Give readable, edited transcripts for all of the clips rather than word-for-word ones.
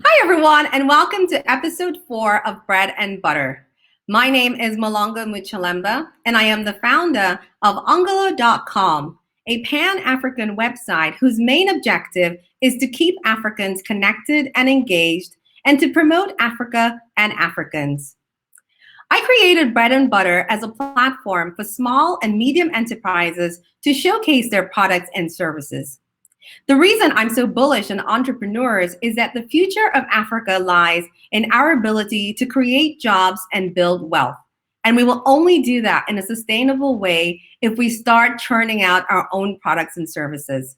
Hi, everyone, and welcome to episode 4 of Bread and Butter. My name is Muloongo Muchelemba, and I am the founder of Ongolo.com, a Pan-African website whose main objective is to keep Africans connected and engaged and to promote Africa and Africans. I created Bread and Butter as a platform for small and medium enterprises to showcase their products and services. The reason I'm so bullish on entrepreneurs is that the future of Africa lies in our ability to create jobs and build wealth. And we will only do that in a sustainable way if we start churning out our own products and services.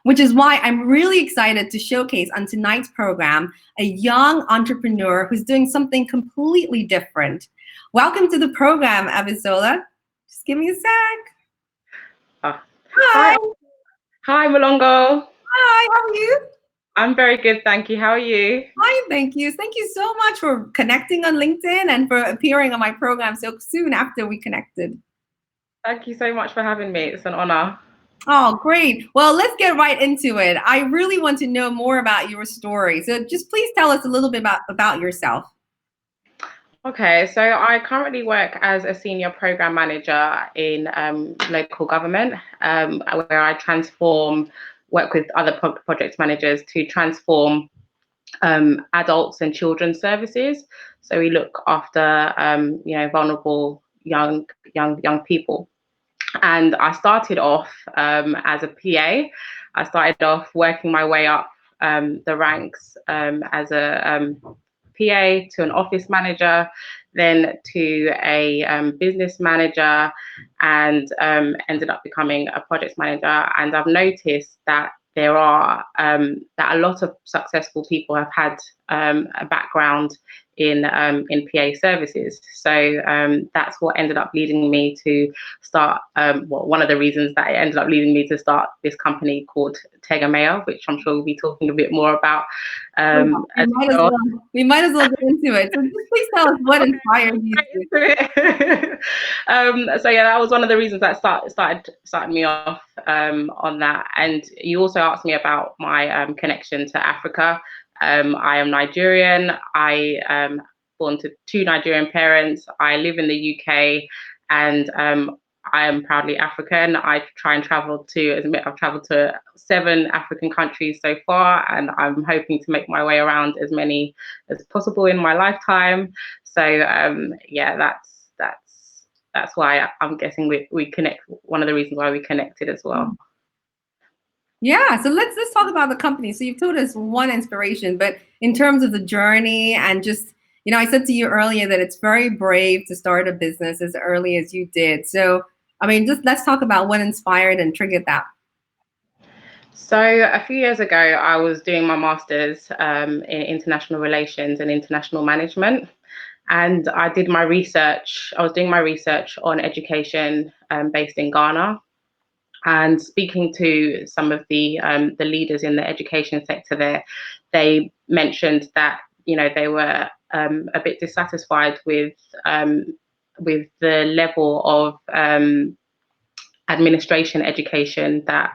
Which is why I'm really excited to showcase on tonight's program a young entrepreneur who's doing something completely different. Welcome to the program, Abisola. Just give me a sec. Oh. Hi. Hi, Muloongo. Hi, how are you? I'm very good, thank you. How are you? Hi, thank you. Thank you so much for connecting on LinkedIn and for appearing on my program so soon after we connected. Thank you so much for having me. It's an honor. Oh, great. Well, let's get right into it. I really want to know more about your story. So just please tell us a little bit about yourself. Okay, so I currently work as a senior program manager in local government, where I work with other project managers to transform adults and children's services. So we look after vulnerable young people. And I started off as a PA. I started off working my way up the ranks as a PA to an office manager, then to a business manager, and ended up becoming a project manager. And I've noticed that that a lot of successful people have had a background in PA services. So that's what ended up leading me to start. One of the reasons that it ended up leading me to start this company called TEGEMEA, which I'm sure we'll be talking a bit more about. We might as well get into it. So just please tell us what inspired you. So yeah, that was one of the reasons that started me off on that. And you also asked me about my connection to Africa. I am Nigerian. I am born to 2 Nigerian parents. I live in the UK, and I am proudly African. I've traveled to 7 African countries so far, and I'm hoping to make my way around as many as possible in my lifetime. So yeah, that's why I'm guessing we connect. One of the reasons why we connected as well. Yeah, so let's talk about the company. So you've told us one inspiration, but in terms of the journey and just, I said to you earlier that it's very brave to start a business as early as you did. So, just let's talk about what inspired and triggered that. So a few years ago, I was doing my master's in international relations and international management. And I did my research. I was doing my research on education based in Ghana. And speaking to some of the leaders in the education sector there, they mentioned that they were a bit dissatisfied with the level of administration education that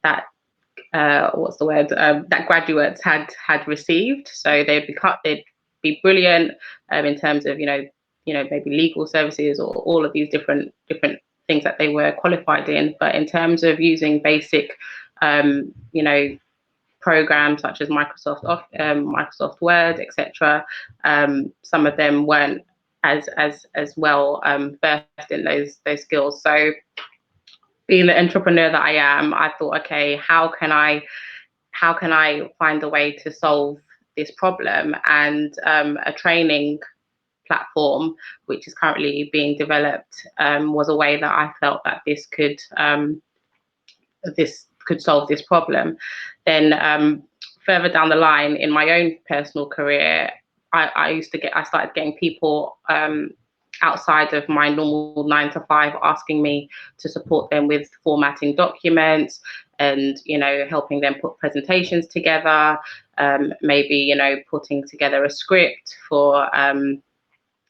that graduates had received. So they'd be brilliant in terms of maybe legal services or all of these different things that they were qualified in, but in terms of using basic programs such as Microsoft Word, etc., some of them weren't as well versed in those skills. So being the entrepreneur that I am, I thought, okay, how can I find a way to solve this problem? And a training platform, which is currently being developed, was a way that I felt that this could solve this problem. Then further down the line in my own personal career, I started getting people outside of my normal 9 to 5 asking me to support them with formatting documents and helping them put presentations together, maybe putting together a script for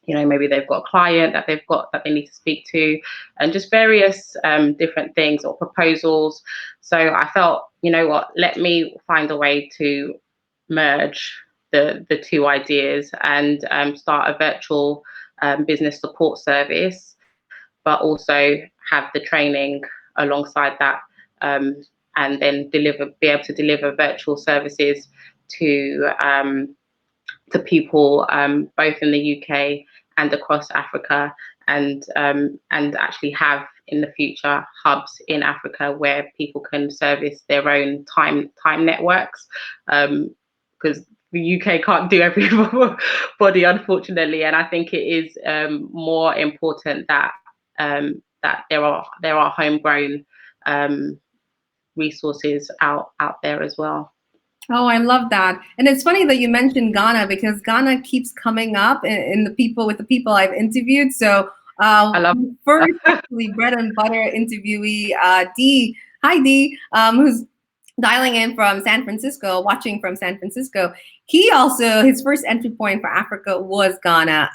maybe they've got a client that they need to speak to, and just various different things or proposals. So I felt, let me find a way to merge the two ideas and start a virtual business support service, but also have the training alongside that, and then be able to deliver virtual services to people both in the UK and across Africa, and actually have in the future hubs in Africa where people can service their own time networks, because the UK can't do everybody, unfortunately, and I think it is more important that that there are homegrown resources out there as well. Oh, I love that. And it's funny that you mentioned Ghana, because Ghana keeps coming up in the people I've interviewed. So I love first, actually, bread and butter interviewee, Dee. Hi, Dee, who's dialing in from San Francisco, watching from San Francisco. He also, his first entry point for Africa was Ghana.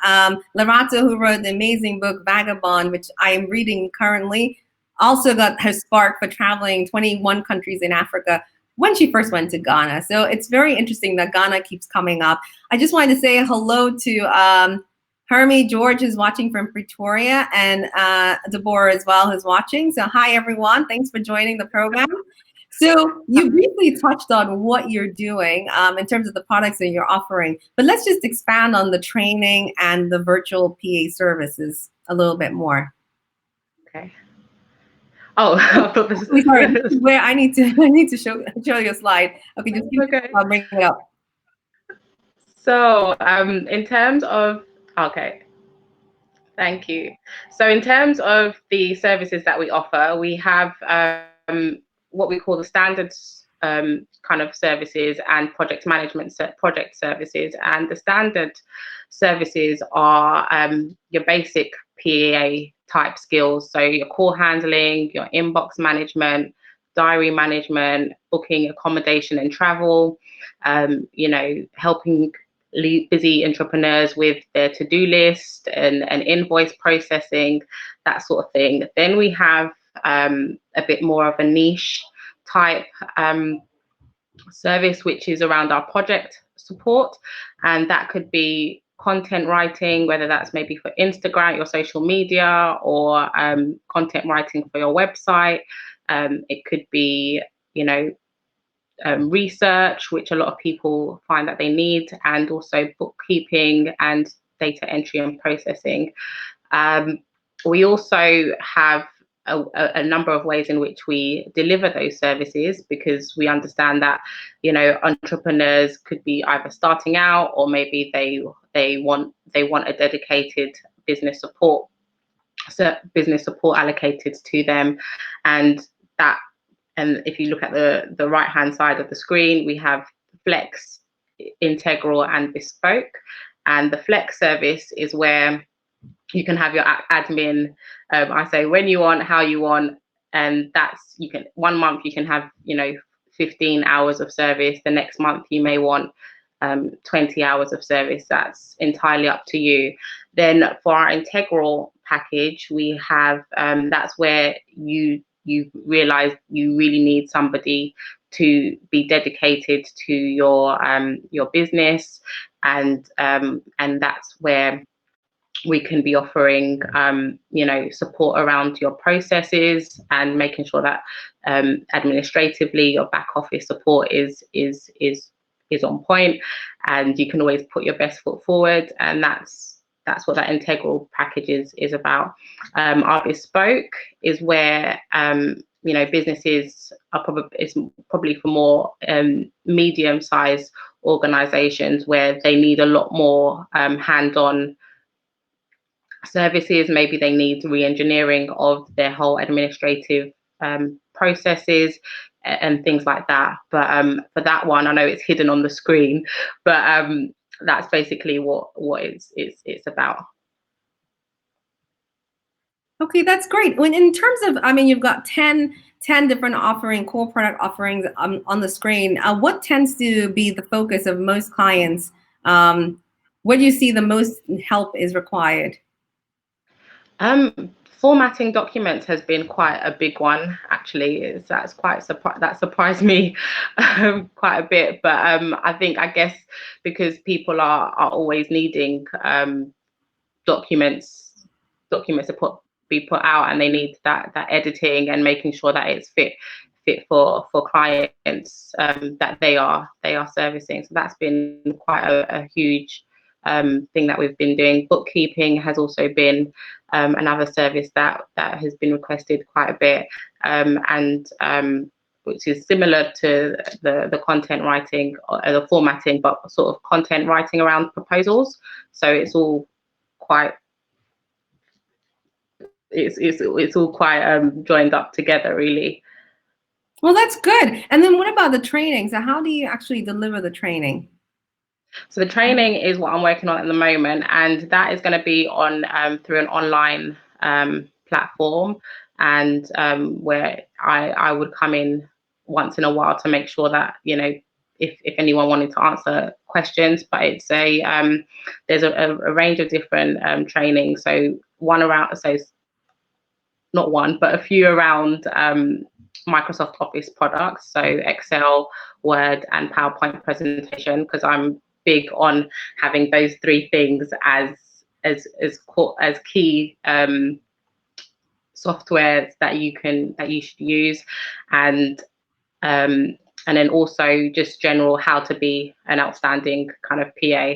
Lerato, who wrote the amazing book Vagabond, which I am reading currently, also got her spark for traveling 21 countries in Africa when she first went to Ghana. So it's very interesting that Ghana keeps coming up. I just wanted to say hello to Hermie. George is watching from Pretoria, and Deborah as well, who's watching. So hi, everyone. Thanks for joining the program. So you briefly touched on what you're doing in terms of the products that you're offering, but let's just expand on the training and the virtual PA services a little bit more. Okay. Oh, I thought this was sorry. This is where I need to show you a slide. Okay, just keep bring it up. So, in terms of, okay, thank you. So, in terms of the services that we offer, we have what we call the standards kind of services and project management project services. And the standard services are your basic PA type skills. So your call handling, your inbox management, diary management, booking accommodation and travel, helping busy entrepreneurs with their to-do list and invoice processing, that sort of thing. Then we have a bit more of a niche type service, which is around our project support, and that could be content writing, whether that's maybe for Instagram, your social media, or content writing for your website. It could be, research, which a lot of people find that they need, and also bookkeeping and data entry and processing. We also have a number of ways in which we deliver those services, because we understand that entrepreneurs could be either starting out, or maybe they want a dedicated business support allocated to them, and if you look at the right hand side of the screen, we have Flex, Integral, and Bespoke. And the Flex service is where you can have your admin, I say when you want, how you want, and that's, 1 month you can have 15 hours of service. The next month you may want 20 hours of service. That's entirely up to you. Then for our Integral package, we have that's where you realize you really need somebody to be dedicated to your business, and that's where we can be offering support around your processes and making sure that administratively your back office support is on point, and you can always put your best foot forward, and that's what that Integral package is about. Our Bespoke is where businesses are probably for more medium-sized organizations, where they need a lot more hands-on services. Maybe they need re-engineering of their whole administrative processes and things like that. But for that one, I know it's hidden on the screen, but that's basically what it's about. Okay, that's great. When in terms of, you've got 10 different core product offerings on the screen. What tends to be the focus of most clients? Where do you see the most help is required? Formatting documents has been quite a big one, actually. That surprised me quite a bit. But I guess because people are always needing documents to be put out, and they need that editing and making sure that it's fit for clients that they are servicing. So that's been quite a huge thing that we've been doing. Bookkeeping has also been another service that has been requested quite a bit, and which is similar to the content writing or the formatting, but sort of content writing around proposals. So it's all quite it's all quite joined up together, really. Well, that's good. And then what about the training? So how do you actually deliver the training? So the training is what I'm working on at the moment, and that is going to be on through an online platform, and where I would come in once in a while to make sure that, you know, if anyone wanted to answer questions. But it's there's a range of different trainings. So not one, but a few around Microsoft Office products, so Excel, Word, and PowerPoint presentation, because I'm big on having those three things as key softwares that you should use, and then also just general how to be an outstanding kind of PA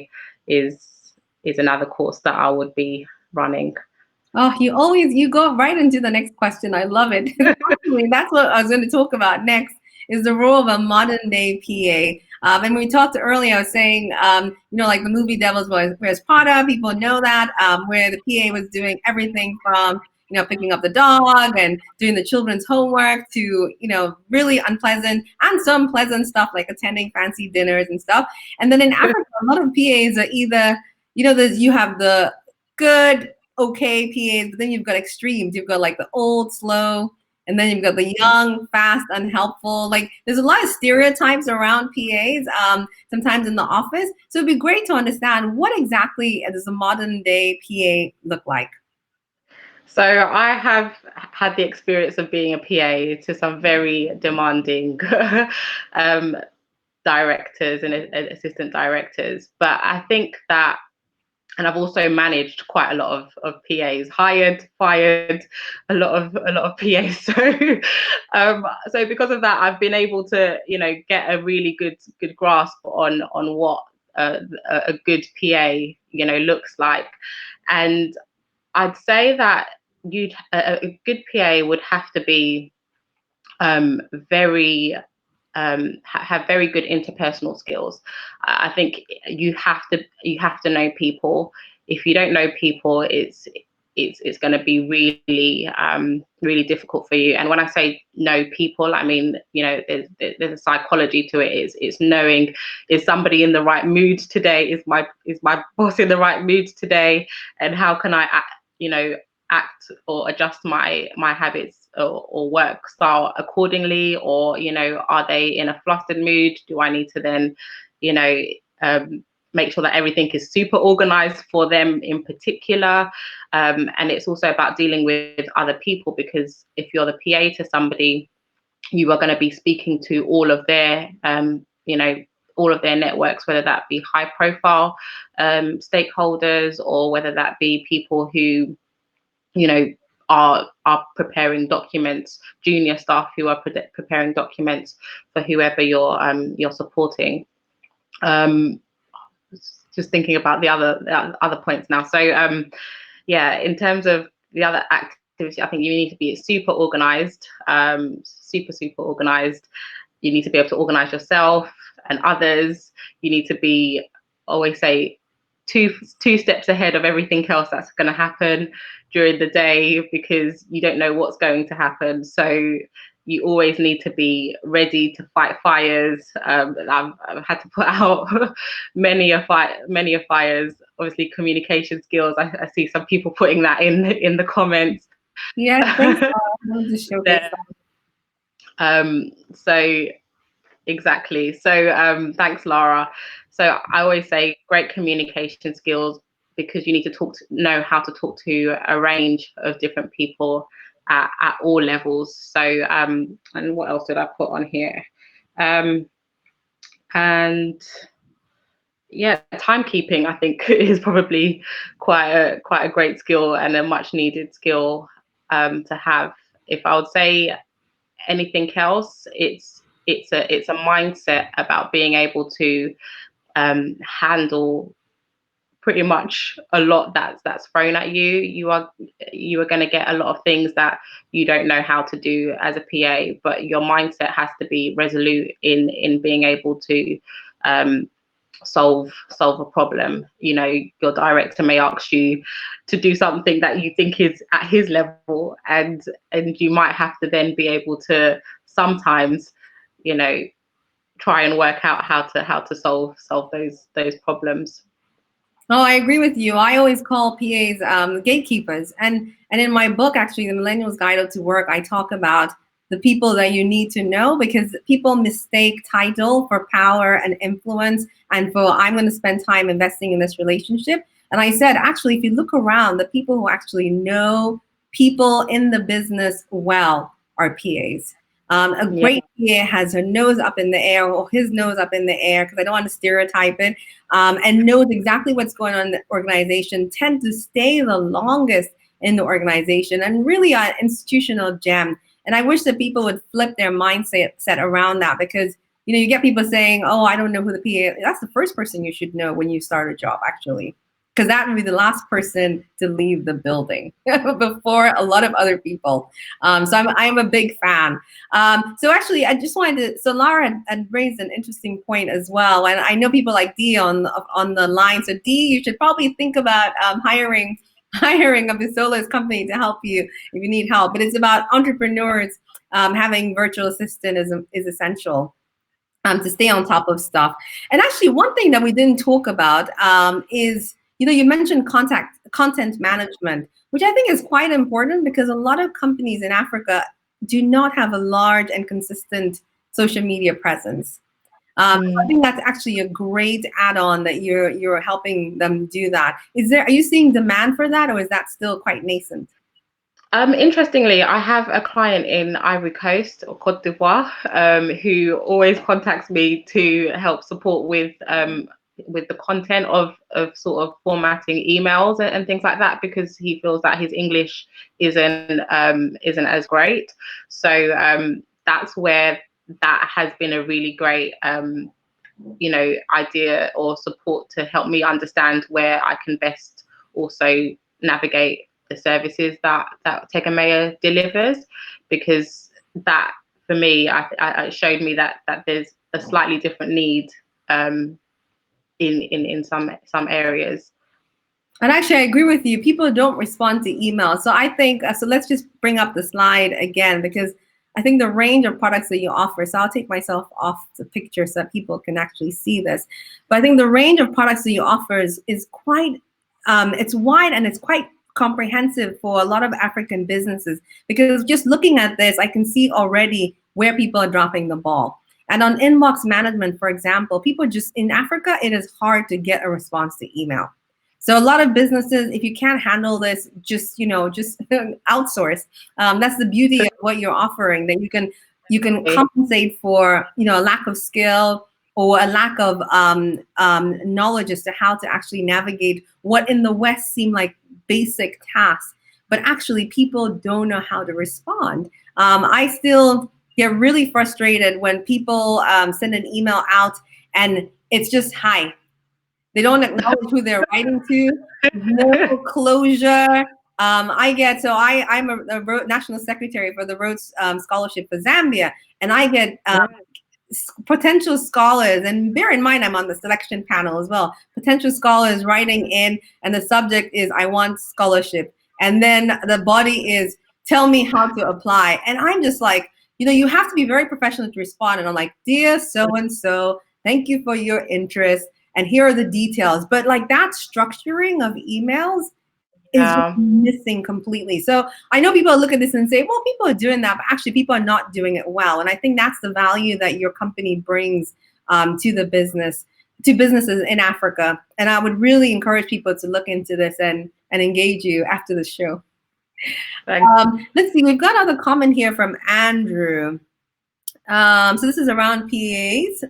is another course that I would be running. Oh, you go right into the next question. I love it. That's what I was going to talk about next, is the role of a modern day PA. And we talked earlier, I was saying, like the movie Devil's Wears Prada, people know that, where the PA was doing everything from, picking up the dog and doing the children's homework to, really unpleasant and some pleasant stuff like attending fancy dinners and stuff. And then in Africa, a lot of PAs are either, you have the good, okay PAs, but then you've got extremes. You've got like the old, slow, and then you've got the young, fast, unhelpful. Like there's a lot of stereotypes around PAs, sometimes in the office. So it'd be great to understand what exactly does a modern day PA look like? So I have had the experience of being a PA to some very demanding directors and assistant directors. But I think that, and I've also managed quite a lot of PAs, hired, fired, a lot of PAs. So because of that, I've been able to, get a really good grasp on what a good PA, looks like. And I'd say that a good PA would have to be very have very good interpersonal skills. I think you have to know people. If you don't know people, it's going to be really difficult for you. And when I say know people, I mean, there's a psychology to it. It's knowing, is somebody in the right mood today? Is my boss in the right mood today? And how can I act or adjust my habits or work style accordingly? Or, are they in a flustered mood? Do I need to then, make sure that everything is super organized for them in particular? And it's also about dealing with other people, because if you're the PA to somebody, you are going to be speaking to all of their, all of their networks, whether that be high profile stakeholders, or whether that be people who, are preparing documents, junior staff who are preparing documents for whoever you're supporting. Just thinking about the other points now. So in terms of the other activity, I think you need to be super organized, super organized. You need to be able to organize yourself and others. You need to be, always say, two steps ahead of everything else that's going to happen during the day, because you don't know what's going to happen. So you always need to be ready to fight fires. I've had to put out many fires. Obviously, communication skills. I see some people putting that in the comments. Yeah, thanks. So exactly. So thanks, Lara. So I always say great communication skills, because you need to know how to talk to a range of different people at all levels. So, and what else did I put on here? And yeah, timekeeping, I think, is probably quite a great skill and a much needed skill to have. If I would say anything else, it's a mindset about being able to handle pretty much a lot that's thrown at you. You are going to get a lot of things that you don't know how to do as a PA, but your mindset has to be resolute in being able to solve a problem. You know, your director may ask you to do something that you think is at his level, and you might have to then be able to sometimes, you know, try and work out how to solve those problems. Oh, I agree with you. I always call PAs gatekeepers. And in my book, actually, the Millennials Gaido to Work, I talk about the people that you need to know, because people mistake title for power and influence and for I'm going to spend time investing in this relationship. And I said, actually, if you look around, the people who actually know people in the business well are PAs. A great PA has her nose up in the air, or his nose up in the air, because I don't want to stereotype it, and knows exactly what's going on in the organization, tend to stay the longest in the organization, and really an institutional gem. And I wish that people would flip their mindset around that, because you know, you get people saying, oh, I don't know who the PA is. That's the first person you should know when you start a job, actually, because that would be the last person to leave the building before a lot of other people. So I'm a big fan. So actually, I just wanted to, so Lara had raised an interesting point as well. And I know people like Dee on the line. So Dee, you should probably think about hiring Abisola's company to help you if you need help. But it's about entrepreneurs having virtual assistant is essential. To stay on top of stuff. And actually, one thing that we didn't talk about is, you know, you mentioned content management, which I think is quite important, because a lot of companies in Africa do not have a large and consistent social media presence. So I think that's actually a great add-on that you're helping them do that. Are you seeing demand for that, or is that still quite nascent? Interestingly, I have a client in Ivory Coast or Cote d'Ivoire who always contacts me to help support with the content of sort of formatting emails and things like that, because he feels that his English isn't as great. So that's where that has been a really great you know, idea or support to help me understand where I can best also navigate the services that TEGEMEA delivers, because that for me, I showed me that there's a slightly different need in some areas. And actually, I agree with you. People don't respond to email. So I think, so let's just bring up the slide again, because I think the range of products that you offer, so I'll take myself off the picture so that people can actually see this. But I think the range of products that you offer is quite, it's wide and it's quite comprehensive for a lot of African businesses, because just looking at this, I can see already where people are dropping the ball. And on inbox management, for example, people just, in Africa, it is hard to get a response to email. So a lot of businesses, if you can't handle this, just outsource. That's the beauty of what you're offering, that you can compensate for, you know, a lack of skill or a lack of knowledge as to how to actually navigate what in the West seem like basic tasks, but actually people don't know how to respond. I still get really frustrated when people send an email out and it's just hi. They don't acknowledge who they're writing to. No closure. I'm a national secretary for the Rhodes Scholarship for Zambia, and I get potential scholars, and bear in mind I'm on the selection panel as well, potential scholars writing in, and the subject is I want scholarship, and then the body is tell me how to apply. And I'm just like, you know, you have to be very professional to respond. And I'm like, dear so-and-so, thank you for your interest, and here are the details. But like that structuring of emails is just missing completely. So I know people look at this and say, well, people are doing that, but actually people are not doing it well. And I think that's the value that your company brings to the business. to businesses in Africa. And I would really encourage people to look into this and engage you after the show. Let's see, we've got another comment here from Andrew. So this is around PAs.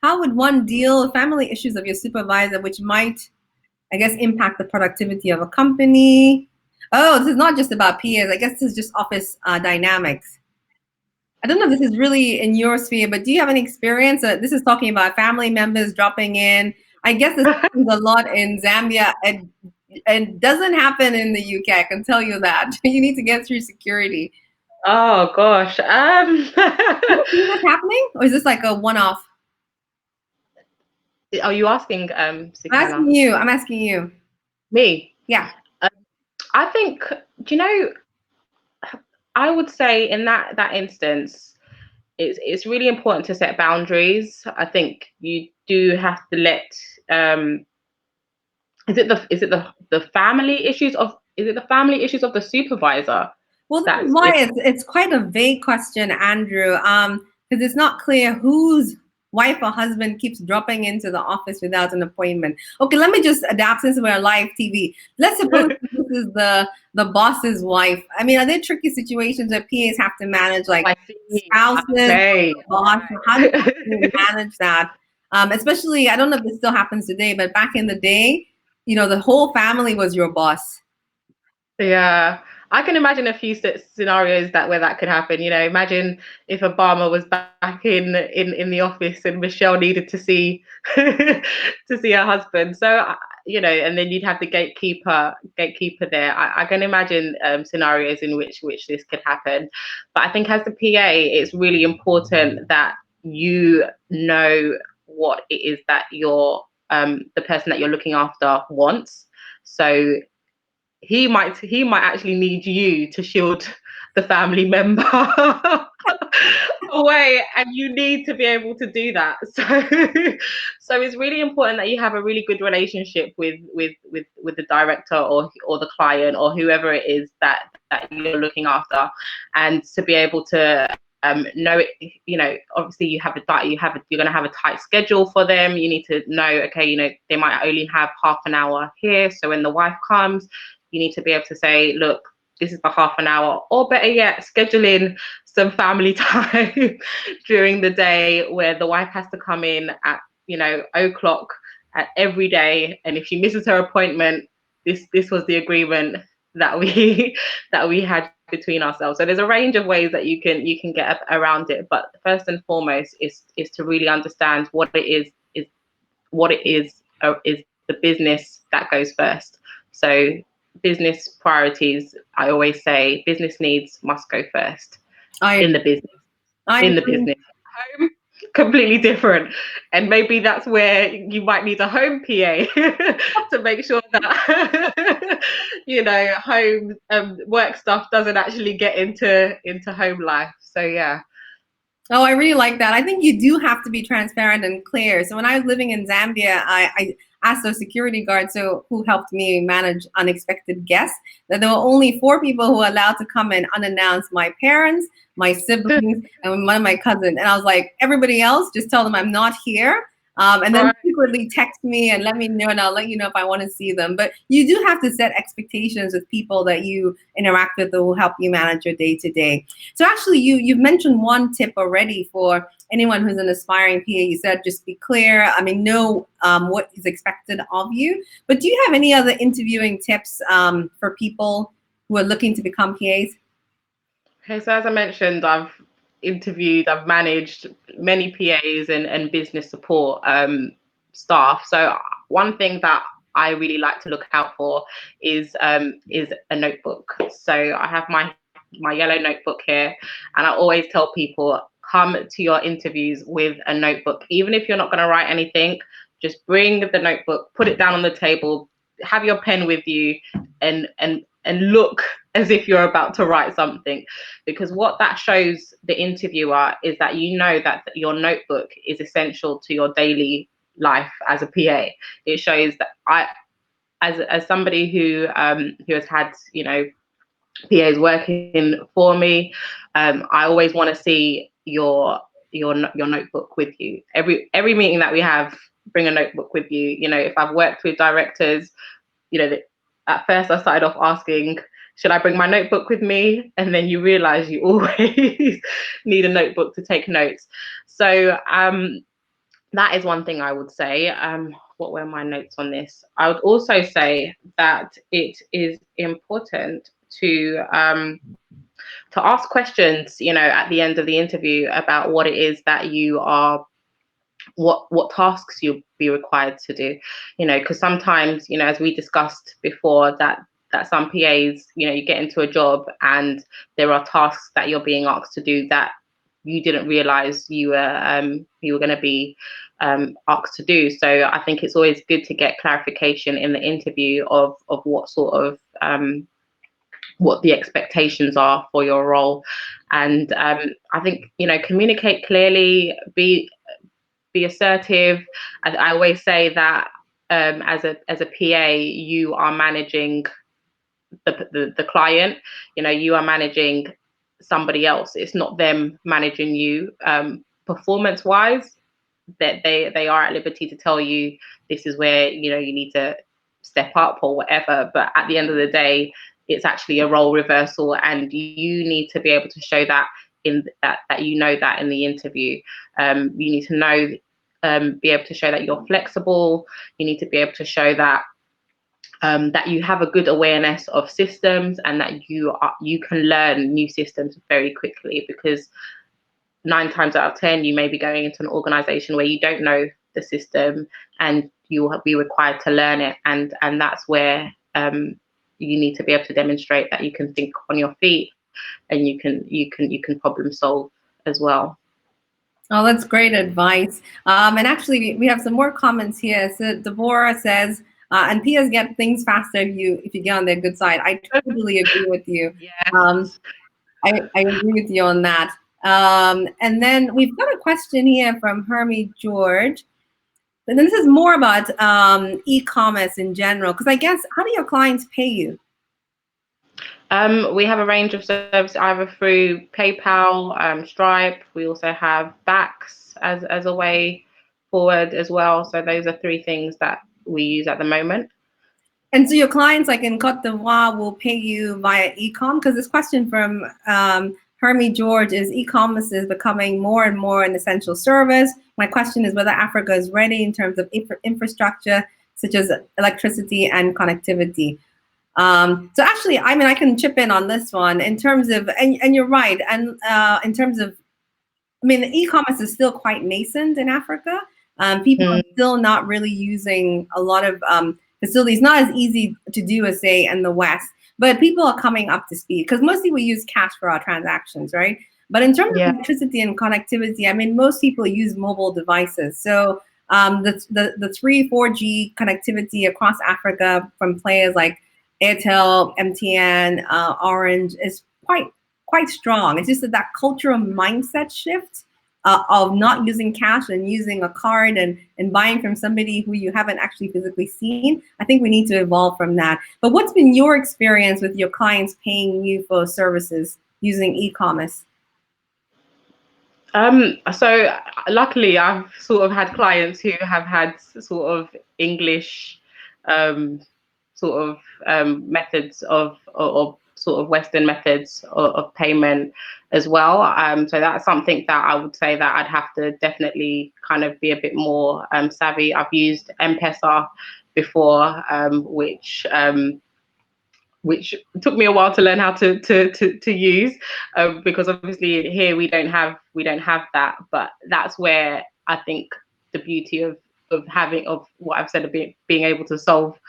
How would one deal with family issues of your supervisor, which might, I guess, impact the productivity of a company? Oh, this is not just about PAs. I guess this is just office dynamics. I don't know if this is really in your sphere, but do you have any experience? This is talking about family members dropping in. I guess this happens a lot in Zambia and doesn't happen in the UK. I can tell you that. You need to get through security. Oh gosh. Do you see what's happening? Or is this like a one-off? Are you asking I'm asking you. I'm asking you. Me? Yeah. I think, do you know, I would say in that instance, it's really important to set boundaries. I think you do have to let is it the family issues of the supervisor? Well, this is why it's quite a vague question, Andrew, because it's not clear whose wife or husband keeps dropping into the office without an appointment. Okay, let me just adapt since we're live TV. Let's suppose this is the boss's wife. I mean, are there tricky situations where PAs have to manage like spouses, boss? How do you manage that? Especially, I don't know if this still happens today, but back in the day, you know, the whole family was your boss. Yeah, I can imagine a few scenarios where that could happen. You know, imagine if Obama was back in the office and Michelle needed to see to see her husband. So you know, and then you'd have the gatekeeper there. I can imagine scenarios in which this could happen. But I think as the PA, it's really important that you know what it is that the person that you're looking after wants. So he might actually need you to shield the family member away, and you need to be able to do that. So it's really important that you have a really good relationship with the director or the client or whoever it is that you're looking after, and to be able to know it. You know, obviously you're going to have a tight schedule for them. You need to know, okay, you know, they might only have half an hour here, so when the wife comes, you need to be able to say, look, this is the half an hour, or better yet, schedule in some family time during the day where the wife has to come in at, you know, 0:00 at every day. And if she misses her appointment, this was the agreement that we had between ourselves. So there's a range of ways that you can get around it. But first and foremost is to really understand what it is the business that goes first. So business priorities, I always say business needs must go first in the business. Home, completely different. And maybe that's where you might need a home PA to make sure that you know, home work stuff doesn't actually get into home life. So yeah. Oh, I really like that. I think you do have to be transparent and clear. So when I was living in Zambia, I asked the security guards who helped me manage unexpected guests that there were only 4 people who were allowed to come in unannounced: my parents, my siblings, and one of my cousins. And I was like, everybody else, just tell them I'm not here. And then secretly text me and let me know, and I'll let you know if I want to see them. But you do have to set expectations with people that you interact with that will help you manage your day-to-day. So actually, you've mentioned one tip already for anyone who's an aspiring PA. You said just be clear. I mean, know what is expected of you. But do you have any other interviewing tips for people who are looking to become PAs? Okay, so as I mentioned, I've managed many PAs and business support staff. So one thing that I really like to look out for is a notebook. So I have my yellow notebook here, and I always tell people, come to your interviews with a notebook. Even if you're not going to write anything, just bring the notebook, put it down on the table, have your pen with you, and look as if you're about to write something. Because what that shows the interviewer is that you know that your notebook is essential to your daily life as a PA. It shows that as somebody who has had, you know, PAs working for me, I always want to see your notebook with you. Every meeting that we have, bring a notebook with you. You know, if I've worked with directors, you know, at first I started off asking, should I bring my notebook with me? And then you realize you always need a notebook to take notes. So that is one thing I would say. What were my notes on this? I would also say that it is important to ask questions, you know, at the end of the interview about what it is that you are, what tasks you'll be required to do, you know, because sometimes, you know, as we discussed before, that some PAs, you know, you get into a job and there are tasks that you're being asked to do that you didn't realize you were going to be asked to do. So I think it's always good to get clarification in the interview of what sort of what the expectations are for your role. And I think, you know, communicate clearly, be assertive. I always say that as a PA, you are managing the client. You know, you are managing somebody else. It's not them managing you. Performance wise, that they are at liberty to tell you this is where, you know, you need to step up or whatever. But at the end of the day, it's actually a role reversal, and you need to be able to show that in that you know that in the interview. You need to know, be able to show that you're flexible. You need to be able to show that that you have a good awareness of systems, and that you can learn new systems very quickly, because 9 times out of 10 you may be going into an organization where you don't know the system and you will be required to learn it, and that's where you need to be able to demonstrate that you can think on your feet and you can problem solve as well. Oh, that's great advice. And actually, we have some more comments here. So Deborah says, and PAs get things faster if you get on their good side. I totally agree with you. Yes. I agree with you on that. And then we've got a question here from Hermie George. And then this is more about e-commerce in general, because I guess, how do your clients pay you? We have a range of services, either through PayPal, Stripe. We also have Bax as a way forward as well. So those are 3 things that we use at the moment. And so your clients, like in Cote d'Ivoire, will pay you via e-com? Because this question from Hermie George is, e-commerce is becoming more and more an essential service. My question is whether Africa is ready in terms of infrastructure, such as electricity and connectivity. So actually, I mean, I can chip in on this one in terms of, and you're right, and in terms of, I mean, the e-commerce is still quite nascent in Africa. People are still not really using a lot of facilities, not as easy to do as, say, in the West. But people are coming up to speed, because mostly we use cash for our transactions, right? But in terms of electricity and connectivity, I mean, most people use mobile devices. So the 3, 4G connectivity across Africa from players like Airtel, MTN, Orange is quite strong. It's just that cultural mindset shift of not using cash and using a card and buying from somebody who you haven't actually physically seen. I think we need to evolve from that. But what's been your experience with your clients paying you for services using e-commerce? So luckily, I've sort of had clients who have had sort of English methods of, or sort of Western methods of payment as well. So that's something that I would say that I'd have to definitely kind of be a bit more savvy. I've used M-Pesa before, which took me a while to learn how to use, because obviously here we don't have that. But that's where I think the beauty of what I've said, of being able to solve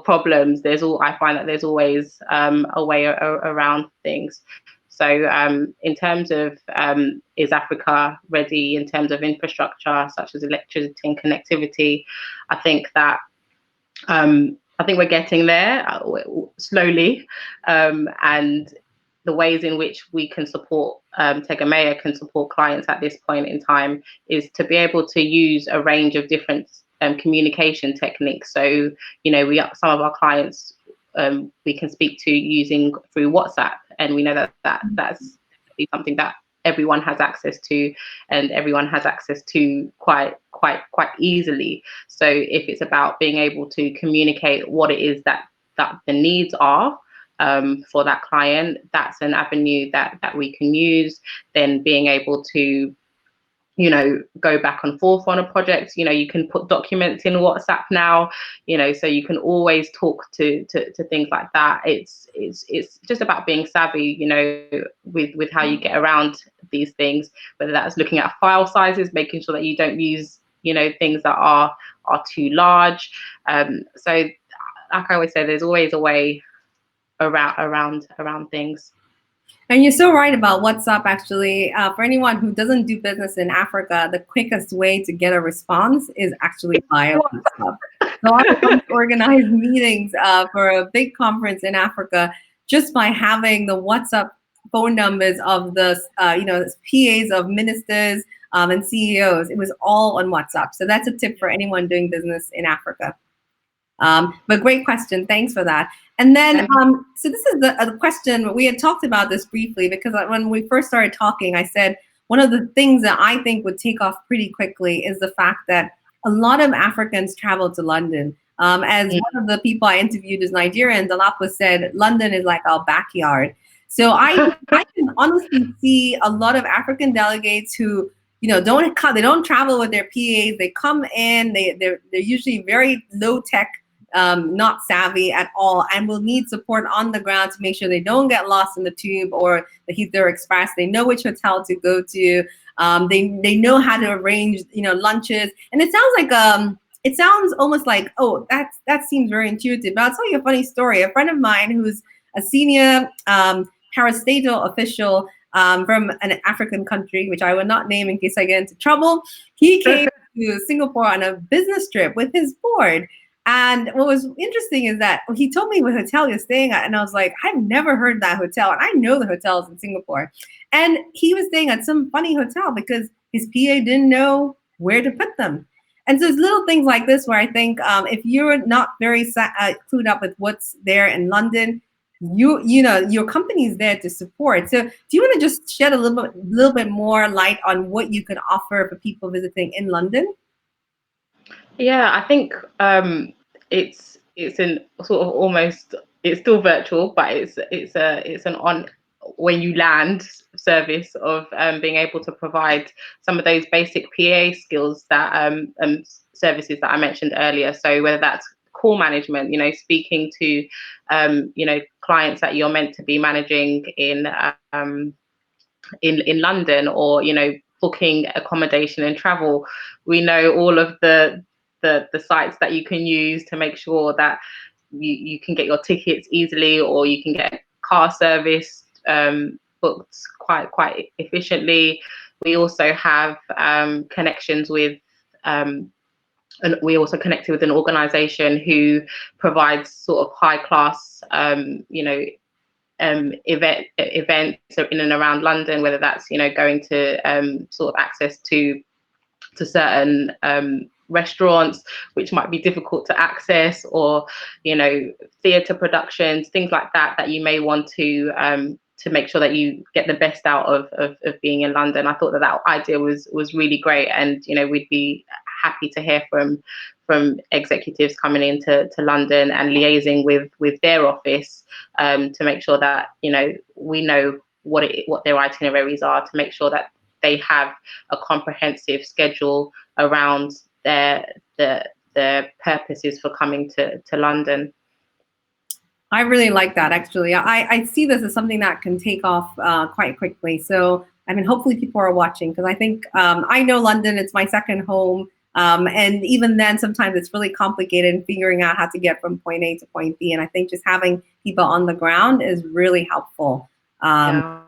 problems. I find that there's always a way around things. So in terms of is Africa ready in terms of infrastructure such as electricity and connectivity, I think that I think we're getting there slowly, and the ways in which we can support TEGEMEA can support clients at this point in time is to be able to use a range of different communication techniques. So, you know, some of our clients we can speak to using through WhatsApp, and we know that's something that everyone has access to, and everyone has access to quite quite easily. So if it's about being able to communicate what it is that the needs are for that client, that's an avenue that we can use. Then being able to, you know, go back and forth on a project. You know, you can put documents in WhatsApp now, you know, so you can always talk to things like that. It's just about being savvy, you know, with how you get around these things, whether that's looking at file sizes, making sure that you don't use, you know, things that are too large. So like I always say, there's always a way around things. And you're so right about WhatsApp, actually. For anyone who doesn't do business in Africa, the quickest way to get a response is actually via WhatsApp. So I once organized meetings for a big conference in Africa just by having the WhatsApp phone numbers of the PAs of ministers and CEOs. It was all on WhatsApp. So that's a tip for anyone doing business in Africa. But great question. Thanks for that. And then, so this is the question. We had talked about this briefly because when we first started talking, I said one of the things that I think would take off pretty quickly is the fact that a lot of Africans travel to London. As one of the people I interviewed is Nigerian, Dalapo said, London is like our backyard. So I can honestly see a lot of African delegates who, you know, they don't travel with their PAs. They come in, they're usually very low tech, not savvy at all, and will need support on the ground to make sure they don't get lost in the tube or the Heathrow Express. They know which hotel to go to. They know how to arrange, you know, lunches. And it sounds like it sounds almost like, oh, that seems very intuitive. But I'll tell you a funny story. A friend of mine who's a senior parastatal official from an African country, which I will not name in case I get into trouble, he came to Singapore on a business trip with his board. And what was interesting is that he told me what hotel he was staying at, and I was like, I've never heard that hotel, and I know the hotels in Singapore. And he was staying at some funny hotel because his PA didn't know where to put them. And so it's little things like this where I think if you're not very clued up with what's there in London, you know your company is there to support. So do you want to just shed a little bit more light on what you can offer for people visiting in London? Yeah, I think it's in sort of almost, it's still virtual, but it's an on when you land service of being able to provide some of those basic PA skills that services that I mentioned earlier. So whether that's call management, you know, speaking to you know, clients that you're meant to be managing in London, or, you know, booking accommodation and travel. We know all of the sites that you can use to make sure that you can get your tickets easily, or you can get car service booked quite efficiently. We also have connections with and we also connected with an organization who provides sort of high class you know, events in and around London, whether that's, you know, going to sort of access to certain restaurants which might be difficult to access, or, you know, theatre productions, things like that you may want to make sure that you get the best out of being in London. I thought that idea was really great, and, you know, we'd be happy to hear from executives coming into London and liaising with their office to make sure that, you know, we know what their itineraries are, to make sure that they have a comprehensive schedule around their purposes for coming to London. I really like that, actually. I see this as something that can take off quite quickly. So, I mean, hopefully people are watching, because I think I know London, it's my second home. And even then, sometimes it's really complicated in figuring out how to get from point A to point B. And I think just having people on the ground is really helpful. Yeah.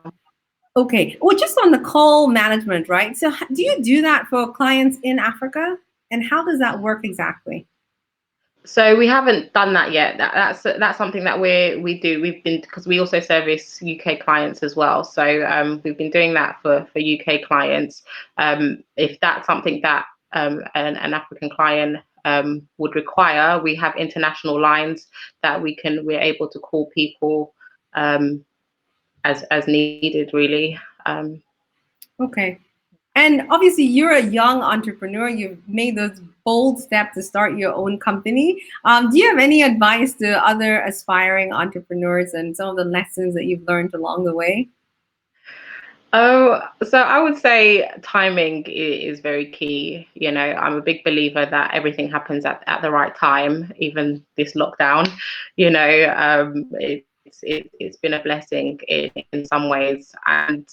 Okay, well, just on the call management, right? So do you do that for clients in Africa? And how does that work exactly? So we haven't done that yet. That's something that we do. We've been, because we also service UK clients as well. So we've been doing that for UK clients. If that's something that an African client would require, we have international lines that we're able to call people as needed, really. Okay. And obviously, you're a young entrepreneur. You've made those bold steps to start your own company. Do you have any advice to other aspiring entrepreneurs and some of the lessons that you've learned along the way? Oh, so I would say timing is very key. You know, I'm a big believer that everything happens at the right time, even this lockdown. You know, it's been a blessing in some ways. And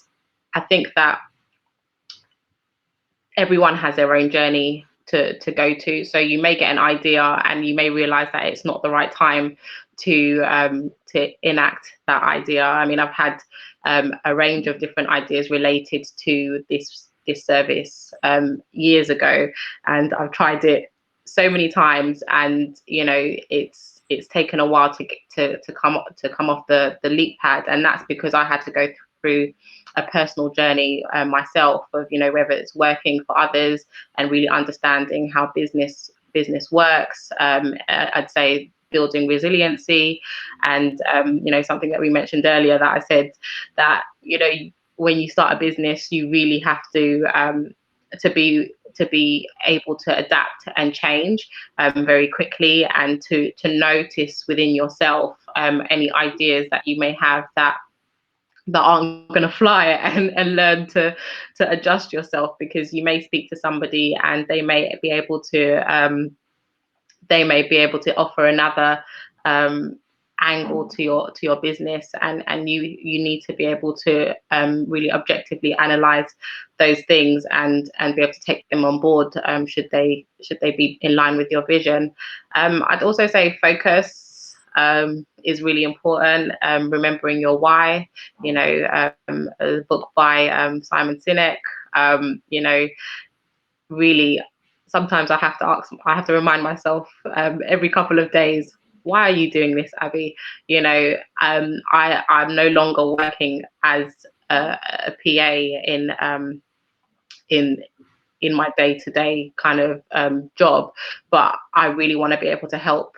I think that everyone has their own journey to go to. So you may get an idea and you may realize that it's not the right time to enact that idea. I mean, I've had a range of different ideas related to this service years ago, and I've tried it so many times, and you know, it's taken a while to come off the leap pad, and that's because I had to go through a personal journey myself of, you know, whether it's working for others and really understanding how business works. I'd say building resiliency, and you know, something that we mentioned earlier, that I said that, you know, when you start a business, you really have to be able to adapt and change very quickly, and to notice within yourself any ideas that you may have that aren't going to fly, and learn to adjust yourself, because you may speak to somebody and they may be able to offer another angle to your business, and you need to be able to really objectively analyze those things, and be able to take them on board, should they be in line with your vision. I'd also say focus is really important. Remembering your why. You know, a book by Simon Sinek. You know, really, sometimes I have to remind myself every couple of days, why are you doing this, Abby? You know, I'm no longer working as a PA in in my day-to-day kind of job, but I really want to be able to help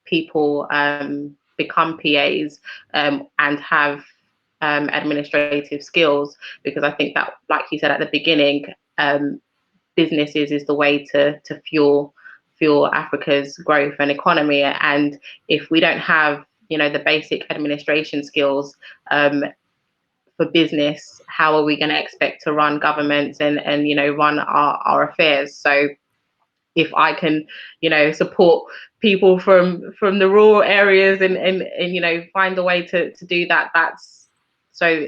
people become PAs and have administrative skills, because I think that, like you said at the beginning, businesses is the way to fuel Africa's growth and economy. And if we don't have, you know, the basic administration skills for business, how are we going to expect to run governments and you know, run our affairs? So if I can, you know, support people from the rural areas, and you know, find a way to do that, that's so.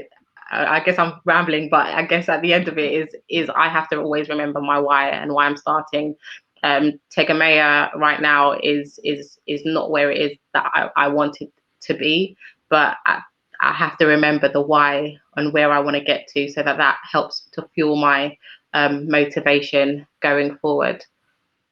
I guess I'm rambling, but I guess at the end of it is I have to always remember my why and why I'm starting. TEGEMEA right now is not where it is that I want it to be, but I have to remember the why and where I want to get to, so that helps to fuel my motivation going forward.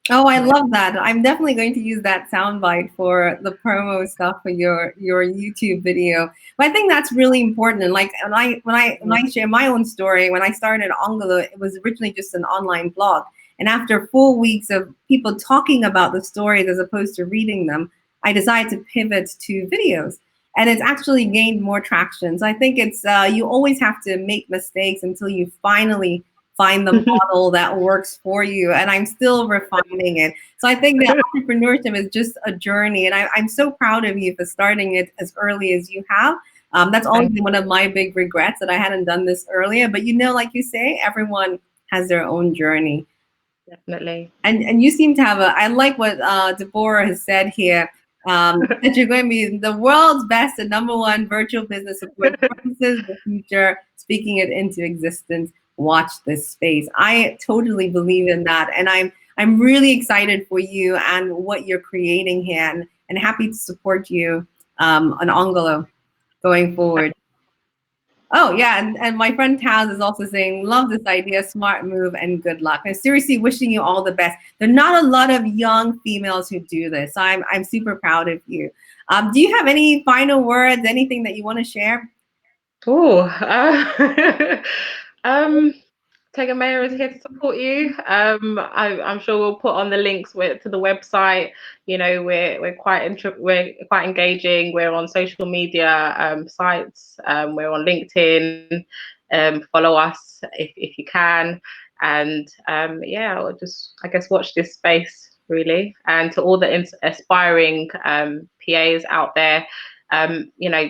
Oh, I love that. I'm definitely going to use that soundbite for the promo stuff for your YouTube video. But I think that's really important. And like, when I share my own story, when I started Ongolo, it was originally just an online blog. And after 4 weeks of people talking about the stories as opposed to reading them, I decided to pivot to videos. And it's actually gained more traction. So I think it's you always have to make mistakes until you finally find the model that works for you. And I'm still refining it. So I think that entrepreneurship is just a journey. And I'm so proud of you for starting it as early as you have. That's always one of my big regrets, that I hadn't done this earlier. But you know, like you say, everyone has their own journey. Definitely. And you seem to have I like what Deborah has said here, that you're going to be the world's best and #1 virtual business support services, the future, speaking it into existence. Watch this space. I totally believe in that. And I'm really excited for you and what you're creating here, and happy to support you on Ongolo going forward. Oh, yeah. And my friend Taz is also saying, love this idea, smart move, and good luck. I'm seriously wishing you all the best. There are not a lot of young females who do this. So I'm super proud of you. Do you have any final words, anything that you want to share? Oh, TEGEMEA is here to support you. I'm sure we'll put on the links to the website. You know, we're quite engaging. We're on social media sites. We're on LinkedIn. Follow us if you can. And yeah, I'll just, I guess, watch this space really. And to all the aspiring PAs out there, you know,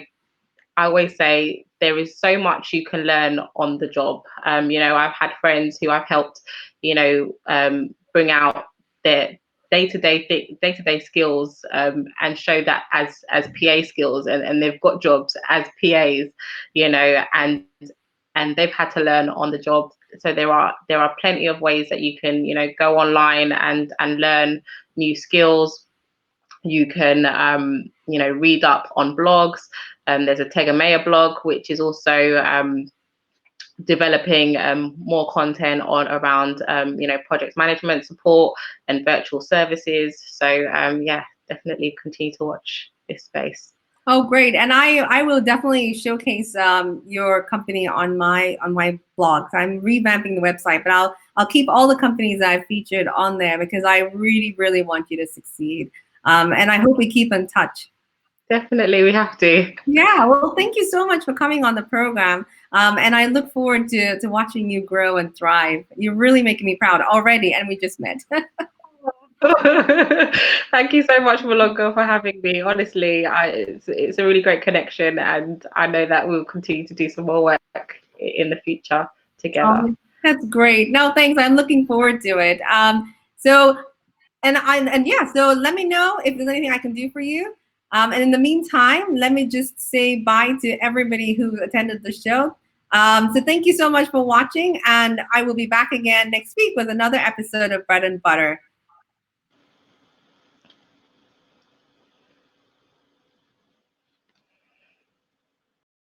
I always say there is so much you can learn on the job. You know, I've had friends who I've helped, you know, bring out their day-to-day skills, and show that as PA skills, and they've got jobs as PAs, you know, and they've had to learn on the job. So there are plenty of ways that you can, you know, go online and learn new skills. You can, you know, read up on blogs. There's a TEGEMEA blog, which is also developing more content on around, you know, project management support and virtual services. So yeah, definitely continue to watch this space. Oh, great! And I will definitely showcase your company on my blogs. I'm revamping the website, but I'll keep all the companies that I've featured on there because I really want you to succeed. And I hope we keep in touch. Definitely, we have to. Yeah, well, thank you so much for coming on the program. And I look forward to watching you grow and thrive. You're really making me proud already, and we just met. Thank you so much, Muloongo, for having me. Honestly, it's a really great connection, and I know that we'll continue to do some more work in the future together. That's great. No, thanks. I'm looking forward to it. So let me know if there's anything I can do for you. And in the meantime, let me just say bye to everybody who attended the show. So thank you so much for watching, and I will be back again next week with another episode of Bread and Butter.